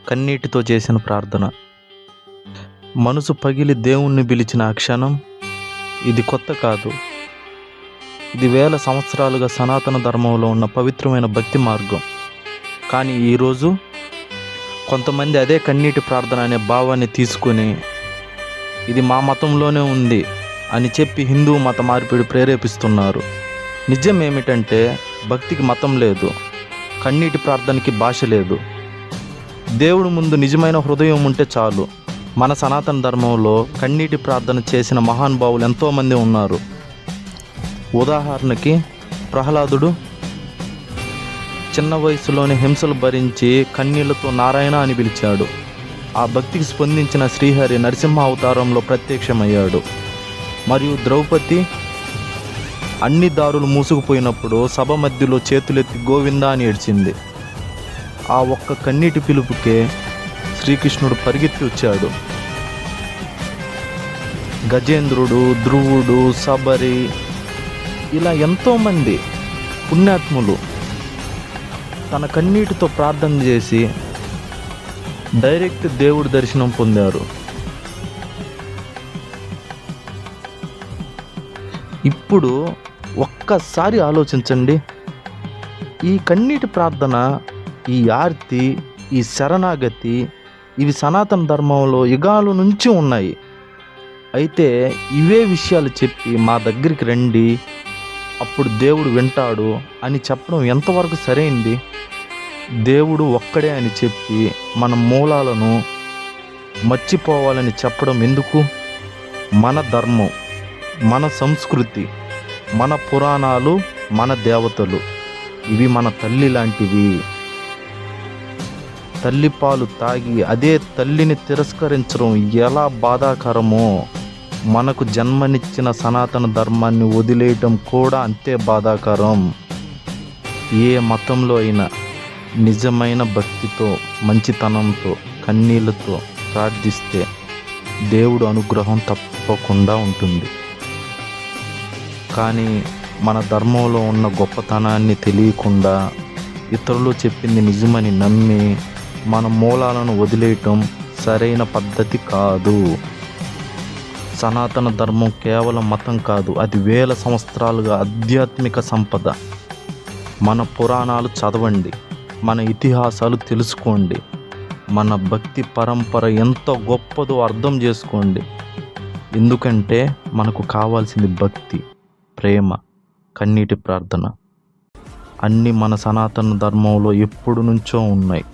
కన్నీటితో చేసిన ప్రార్థన. మనసు పగిలి దేవుణ్ణి పిలిచిన ఆ క్షణం ఇది కొత్త కాదు. ఇది వేల సంవత్సరాలుగా సనాతన ధర్మంలో ఉన్న పవిత్రమైన భక్తి మార్గం. కానీ ఈరోజు కొంతమంది అదే కన్నీటి ప్రార్థన అనే భావాన్ని తీసుకుని ఇది మా మతంలోనే ఉంది అని చెప్పి హిందూ మత మార్పిడి ప్రేరేపిస్తున్నారు. నిజం ఏమిటంటే భక్తికి మతం లేదు, కన్నీటి ప్రార్థనకి భాష లేదు. దేవుడి ముందు నిజమైన హృదయం ఉంటే చాలు. మన సనాతన ధర్మంలో కన్నీటి ప్రార్థన చేసిన మహానుభావులు ఎంతోమంది ఉన్నారు. ఉదాహరణకి ప్రహ్లాదుడు చిన్న వయసులోని హింసలు భరించి కన్నీళ్లతో నారాయణ అని పిలిచాడు. ఆ భక్తికి స్పందించిన శ్రీహరి నరసింహ అవతారంలో ప్రత్యక్షమయ్యాడు. మరియు ద్రౌపది అన్ని దారులు మూసుకుపోయినప్పుడు సభ మధ్యలో చేతులెత్తి గోవిందా అని ఏడ్చింది. ఆ ఒక్క కన్నీటి పిలుపుకే శ్రీకృష్ణుడు పరిగెత్తి వచ్చాడు. గజేంద్రుడు, ధ్రువుడు, శబరి ఇలా ఎంతోమంది పుణ్యాత్ములు తన కన్నీటితో ప్రార్థన చేసి డైరెక్ట్ దేవుడి దర్శనం పొందారు. ఇప్పుడు ఒక్కసారి ఆలోచించండి. ఈ కన్నీటి ప్రార్థన, ఈ ఆర్తి, ఈ శరణాగతి ఇవి సనాతన ధర్మంలో యుగాల నుంచి ఉన్నాయి. అయితే ఇవే విషయాలు చెప్పి మా దగ్గరికి రండి, అప్పుడు దేవుడు వింటాడు అని చెప్పడం ఎంతవరకు సరైంది? దేవుడు ఒక్కడే అని చెప్పి మన మూలాలను మర్చిపోవాలని చెప్పడం ఎందుకు? మన ధర్మం, మన సంస్కృతి, మన పురాణాలు, మన దేవతలు ఇవి మన తల్లి లాంటివి. తల్లిపాలు తాగి అదే తల్లిని తిరస్కరించడం ఎలా బాధాకరమో మనకు జన్మనిచ్చిన సనాతన ధర్మాన్ని వదిలేయటం కూడా అంతే బాధాకరం. ఏ మతంలో అయినా నిజమైన భక్తితో, మంచితనంతో, కన్నీళ్లతో ప్రార్థిస్తే దేవుడు అనుగ్రహం తప్పకుండా ఉంటుంది. కానీ మన ధర్మంలో ఉన్న గొప్పతనాన్ని తెలియకుండా ఇతరులు చెప్పింది నిజమని నమ్మి మన మూలాలను వదిలేయటం సరైన పద్ధతి కాదు. సనాతన ధర్మం కేవలం మతం కాదు, అది వేల సంవత్సరాలుగా ఆధ్యాత్మిక సంపద. మన పురాణాలు చదవండి, మన ఇతిహాసాలు తెలుసుకోండి, మన భక్తి పరంపర ఎంత గొప్పదో అర్థం చేసుకోండి. ఎందుకంటే మనకు కావాల్సింది భక్తి, ప్రేమ, కన్నీటి ప్రార్థన అన్నీ మన సనాతన ధర్మంలో ఎప్పుడు నుంచో ఉన్నాయి.